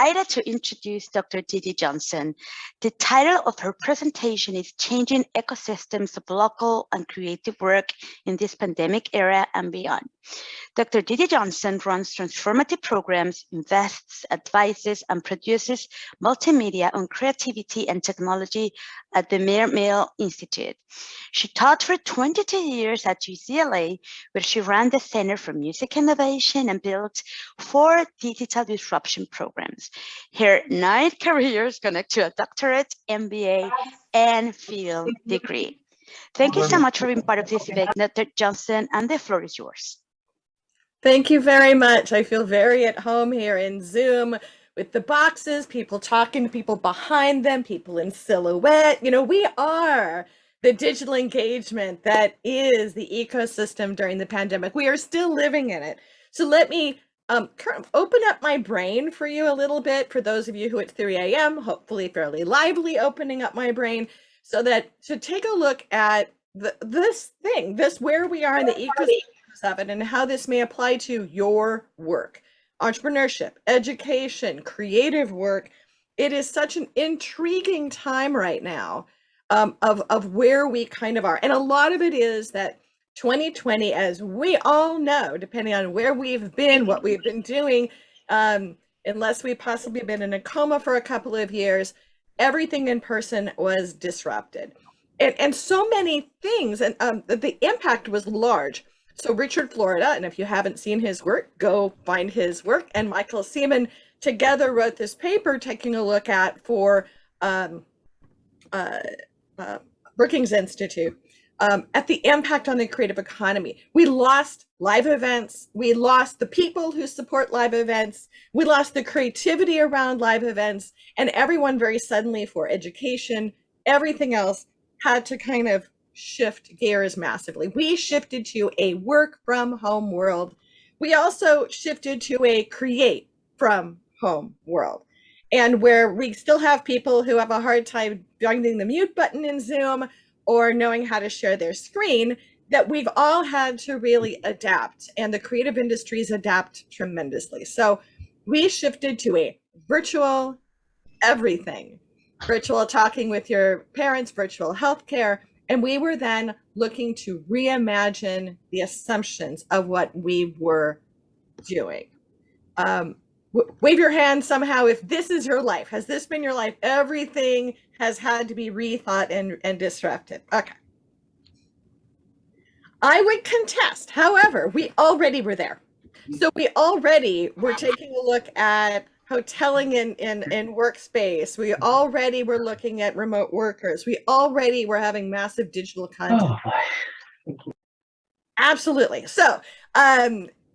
delighted to introduce Dr. Gigi Johnson. The title of her presentation is Changing Ecosystems of Local and Creative Work in this Pandemic Era and Beyond. Dr. Gigi Johnson runs transformative programs, invests, advises, and produces multimedia on creativity and technology at the Maremel Institute. She taught for 22 years at UCLA, where she ran the Center for Music Innovation and built 4 digital disruption programs. Her 9 careers connect to a doctorate, MBA, and field degree. Thank you so much for being part of this event, Dr. Johnson, and the floor is yours. Thank you very much. I feel very at home here in Zoom with the boxes, people talking to people behind them, people in silhouette. You know, we are the digital engagement that is the ecosystem during the pandemic. We are still living in it. So let me kind of open up my brain for you a little bit. For those of you who at 3 a.m., hopefully fairly lively, opening up my brain so that to take a look at this where we are in the ecosystem of it and how this may apply to your work, entrepreneurship, education, creative work. It is such an intriguing time right now of where we kind of are. And a lot of it is that 2020, as we all know, depending on where we've been, what we've been doing, unless we've possibly been in a coma for a couple of years, everything in person was disrupted. And so many things, and the impact was large. So Richard Florida, and if you haven't seen his work, go find his work, and Michael Seaman together wrote this paper taking a look at for Brookings Institute at the impact on the creative economy. We lost live events. We lost the people who support live events. We lost the creativity around live events, and everyone very suddenly for education, everything else had to kind of shift gears massively. We shifted to a work from home world. We also shifted to a create from home world. And where we still have people who have a hard time finding the mute button in Zoom or knowing how to share their screen, that we've all had to really adapt, and the creative industries adapt tremendously. So we shifted to a virtual everything, virtual talking with your parents, virtual healthcare. And we were then looking to reimagine the assumptions of what we were doing. Wave your hand somehow if this is your life. Has this been your life? Everything has had to be rethought and disrupted. Okay. I would contest, however, we already were there. So we already were taking a look at hoteling in workspace. We already were looking at remote workers. We already were having massive digital content. Oh. Absolutely. So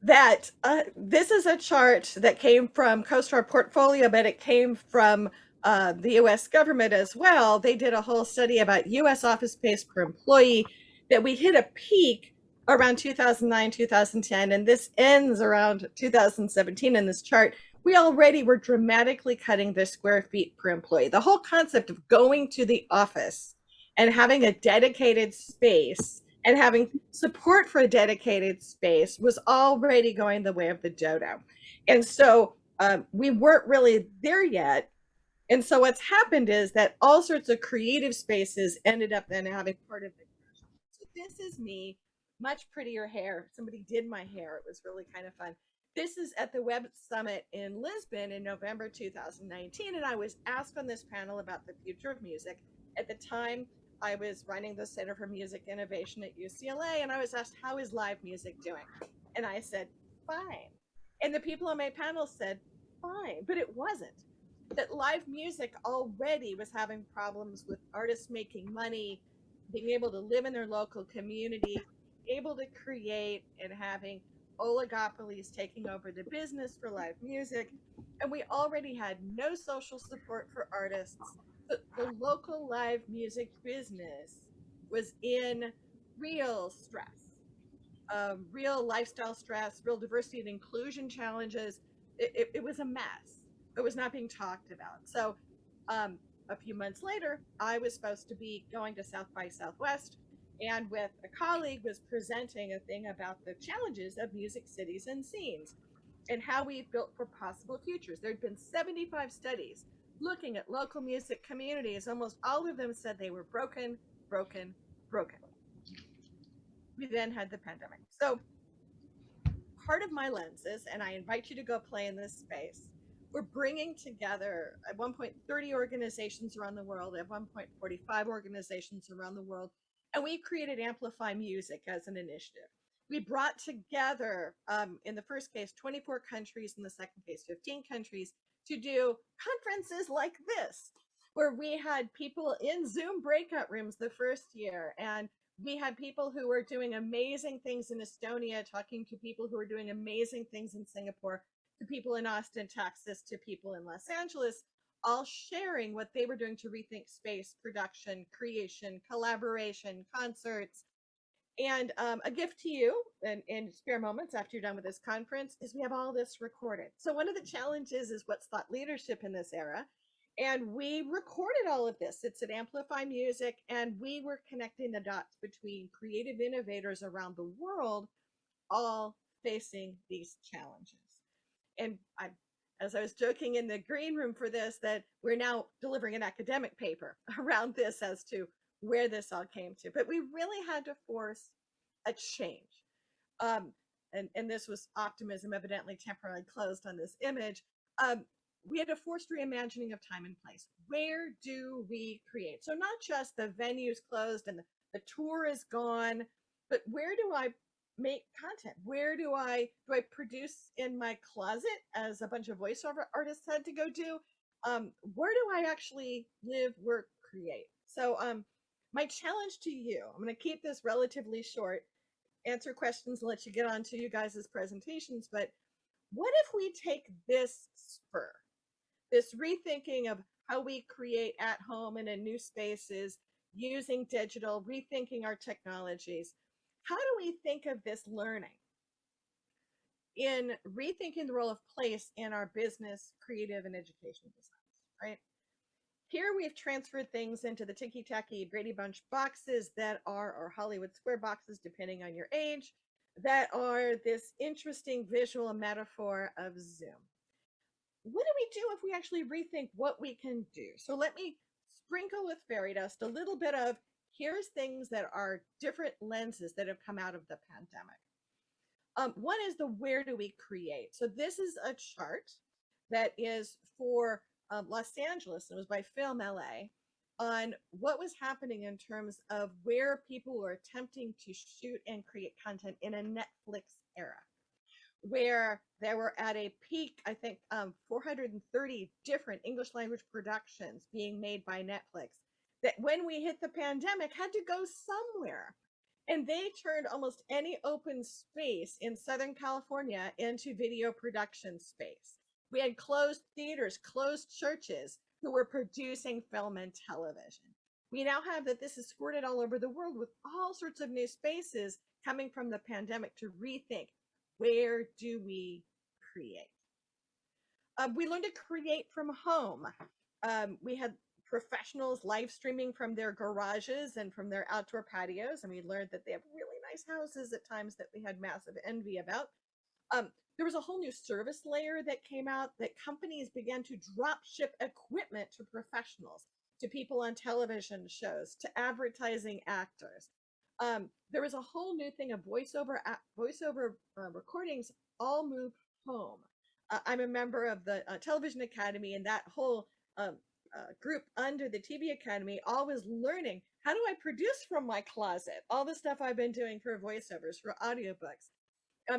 this is a chart that came from CoStar Portfolio, but it came from the US government as well. They did a whole study about US office space per employee, that we hit a peak around 2009, 2010, and this ends around 2017 in this chart. We already were dramatically cutting the square feet per employee. The whole concept of going to the office and having a dedicated space and having support for a dedicated space was already going the way of the dodo. And so we weren't really there yet. And so what's happened is that all sorts of creative spaces ended up then having part of it. So this is me, much prettier hair. Somebody did my hair. It was really kind of fun. This is at the Web Summit in Lisbon in November 2019, and I was asked on this panel about the future of music. At the time, I was running the Center for Music Innovation at UCLA, and I was asked, how is live music doing? And I said, fine. And the people on my panel said, fine, but it wasn't. That live music already was having problems with artists making money, being able to live in their local community, able to create, and having oligopolies taking over the business for live music. And we already had no social support for artists. The local live music business was in real stress, real lifestyle stress, real diversity and inclusion challenges. It was a mess. It was not being talked about. So a few months later, I was supposed to be going to South by Southwest, and with a colleague was presenting a thing about the challenges of music cities and scenes. and how we've built for possible futures. There had been 75 studies looking at local music communities. Almost all of them said they were broken, broken, broken. We then had the pandemic. So part of my lens is, and I invite you to go play in this space, we're bringing together at one point 30 organizations around the world, at one point 45 organizations around the world, and we created Amplify Music as an initiative. We brought together, in the first case, 24 countries, in the second case, 15 countries, to do conferences like this, where we had people in Zoom breakout rooms the first year, and we had people who were doing amazing things in Estonia, talking to people who were doing amazing things in Singapore, to people in Austin, Texas, to people in Los Angeles, all sharing what they were doing to rethink space, production, creation, collaboration, concerts. And a gift to you in spare moments after you're done with this conference is we have all this recorded. So one of the challenges is what's thought leadership in this era. And we recorded all of this. It's at Amplify Music, and we were connecting the dots between creative innovators around the world, all facing these challenges. And as I was joking in the green room for this, that we're now delivering an academic paper around this as to where this all came to. But we really had to force a change. And this was optimism, evidently temporarily closed on this image. We had a forced reimagining of time and place. Where do we create? So not just the venue's closed and the tour is gone, but where do I make content? Where do I produce in my closet, as a bunch of voiceover artists had to go do? Where do I actually live, work, create? So my challenge to you, I'm going to keep this relatively short, answer questions, let you get on to you guys' presentations, but what if we take this spur, this rethinking of how we create at home and in new spaces, using digital, rethinking our technologies? How do we think of this learning in rethinking the role of place in our business, creative, and education designs, right? Here we've transferred things into the ticky-tacky Brady Bunch boxes that are, or Hollywood Square boxes, depending on your age, that are this interesting visual metaphor of Zoom. What do we do if we actually rethink what we can do? So let me sprinkle with fairy dust a little bit of, here's things that are different lenses that have come out of the pandemic. One is the where do we create? So this is a chart that is for Los Angeles, and it was by Film LA, on what was happening in terms of where people were attempting to shoot and create content in a Netflix era, where they were at a peak, I think 430 different English language productions being made by Netflix, that when we hit the pandemic had to go somewhere. And they turned almost any open space in Southern California into video production space. We had closed theaters, closed churches who were producing film and television. We now have that this is squirted all over the world with all sorts of new spaces coming from the pandemic to rethink, where do we create? We learned to create from home. We had professionals live streaming from their garages and from their outdoor patios, and we learned that they have really nice houses at times that we had massive envy about. There was a whole new service layer that came out, that companies began to drop ship equipment to professionals, to people on television shows, to advertising actors. There was a whole new thing of voiceover recordings all moved home. I'm a member of the Television Academy, and that whole group under the TV Academy, always learning, how do I produce from my closet? All the stuff I've been doing for voiceovers, for audiobooks.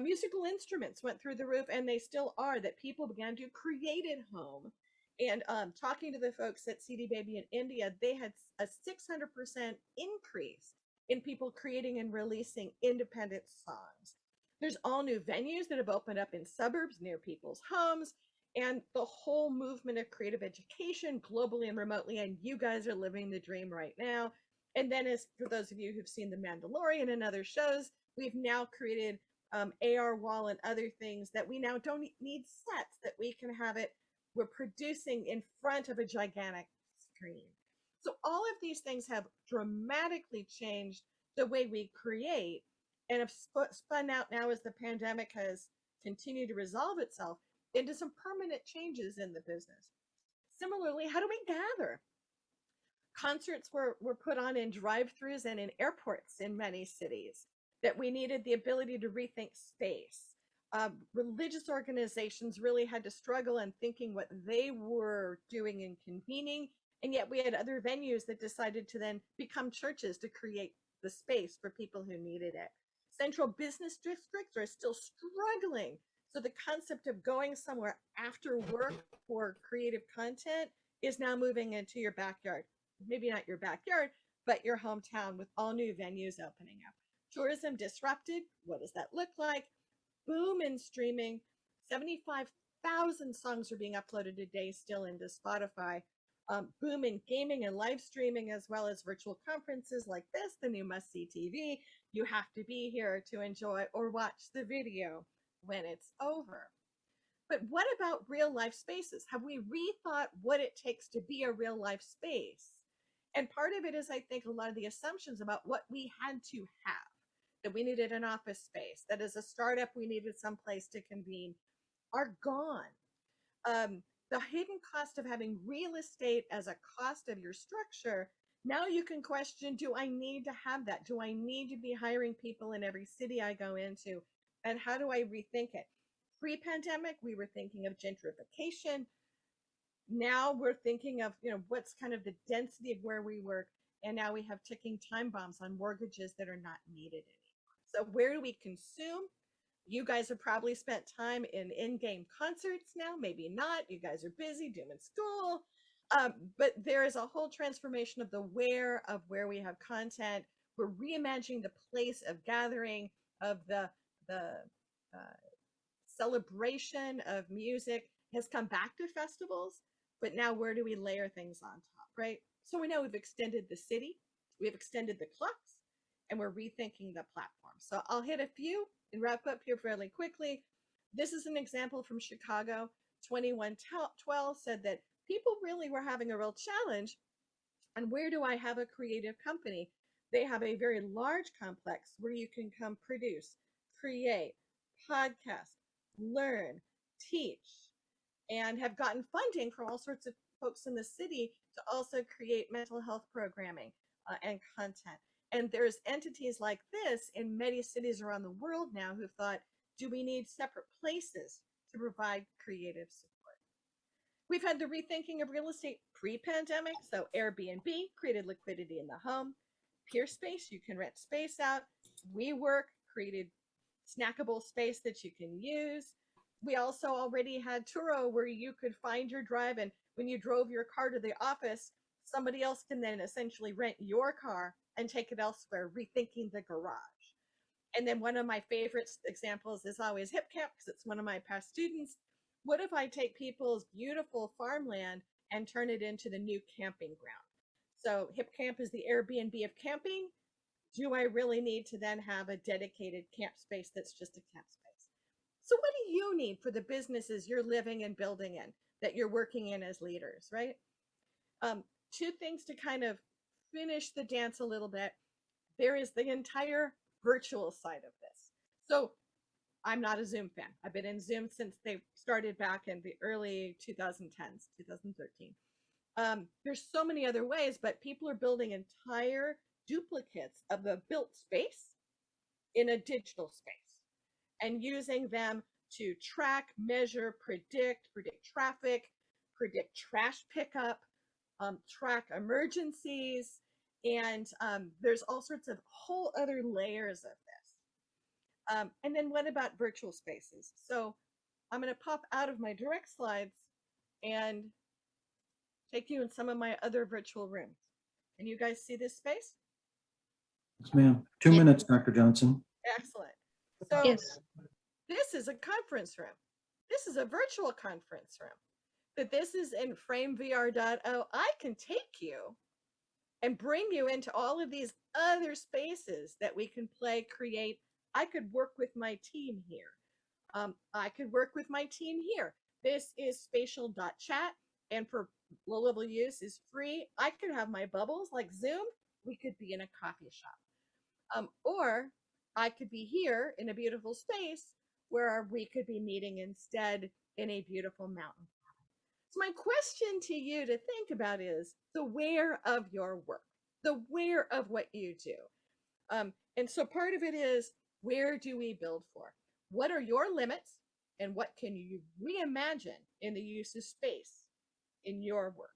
Musical instruments went through the roof, and they still are, that people began to create at home. And talking to the folks at CD Baby in India, they had a 600% increase in people creating and releasing independent songs. There's all new venues that have opened up in suburbs near people's homes, and the whole movement of creative education globally and remotely, and you guys are living the dream right now. And then, as for those of you who've seen The Mandalorian and other shows, we've now created AR wall and other things that we now don't need sets, that we can have it, we're producing in front of a gigantic screen. So all of these things have dramatically changed the way we create, and have spun out now as the pandemic has continue to resolve itself into some permanent changes in the business. Similarly, how do we gather? Concerts were put on in drive-throughs and in airports in many cities, that we needed the ability to rethink space. Religious organizations really had to struggle in thinking what they were doing and convening, and yet we had other venues that decided to then become churches to create the space for people who needed it. Central business districts are still struggling. So the concept of going somewhere after work for creative content is now moving into your backyard. Maybe not your backyard, but your hometown, with all new venues opening up. Tourism disrupted. What does that look like? Boom in streaming. 75,000 songs are being uploaded a day still into Spotify. Boom in gaming and live streaming, as well as virtual conferences like this, the new must-see TV. You have to be here to enjoy or watch the video when it's over. But what about real life spaces? Have we rethought what it takes to be a real life space? And part of it is, I think, a lot of the assumptions about what we had to have, that we needed an office space, that as a startup, we needed some place to convene, are gone. The hidden cost of having real estate as a cost of your structure, now you can question, do I need to have that? Do I need to be hiring people in every city I go into? And how do I rethink it? Pre-pandemic, we were thinking of gentrification. Now we're thinking of, what's kind of the density of where we work. And now we have ticking time bombs on mortgages that are not needed anymore. So where do we consume? You guys have probably spent time in in-game concerts now, maybe not. You guys are busy doing school. But there is a whole transformation of the where of where we have content. We're reimagining the place of gathering, of the celebration of music has come back to festivals, but now where do we layer things on top, right? So we know we've extended the city, we've extended the clocks, and we're rethinking the platform. So I'll hit a few and wrap up here fairly quickly. This is an example from Chicago. 2112 said that people really were having a real challenge. And where do I have a creative company? They have a very large complex where you can come produce, create, podcast, learn, teach, and have gotten funding from all sorts of folks in the city to also create mental health programming and content. And there's entities like this in many cities around the world now who thought, do we need separate places to provide creative support? We've had the rethinking of real estate pre-pandemic. So Airbnb created liquidity in the home. Peerspace, you can rent space out. WeWork created snackable space that you can use. We also already had Turo, where you could find your drive, and when you drove your car to the office, somebody else can then essentially rent your car and take it elsewhere, rethinking the garage. And then one of my favorite examples is always HipCamp, because it's one of my past students. What if I take people's beautiful farmland and turn it into the new camping ground? So HipCamp is the Airbnb of camping. Do I really need to then have a dedicated camp space that's just a camp space? So what do you need for the businesses you're living and building in, that you're working in as leaders, right? Two things to kind of finish the dance a little bit. There is the entire virtual side of this. So I'm not a Zoom fan. I've been in Zoom since they started back in the early 2010s, 2013. There's so many other ways, but people are building entire duplicates of the built space in a digital space and using them to track, measure, predict traffic, predict trash pickup, track emergencies, and there's all sorts of whole other layers of this. And then what about virtual spaces? So I'm going to pop out of my direct slides and take you in some of my other virtual rooms. Can you guys see this space? Yes, ma'am. 2 minutes, Dr. Johnson. Excellent. So Yes. this is a conference room. This is a virtual conference room. But this is in FrameVR.0. I can take you and bring you into all of these other spaces that we can play, create. I could work with my team here. I could work with my team here. This is Spatial.chat, and for low-level use is free. I could have my bubbles like Zoom. We could be in a coffee shop. Or I could be here in a beautiful space where we could be meeting instead in a beautiful mountain. So my question to you to think about is the where of your work, the where of what you do. And so part of it is, where do we build for? What are your limits and what can you reimagine in the use of space in your work?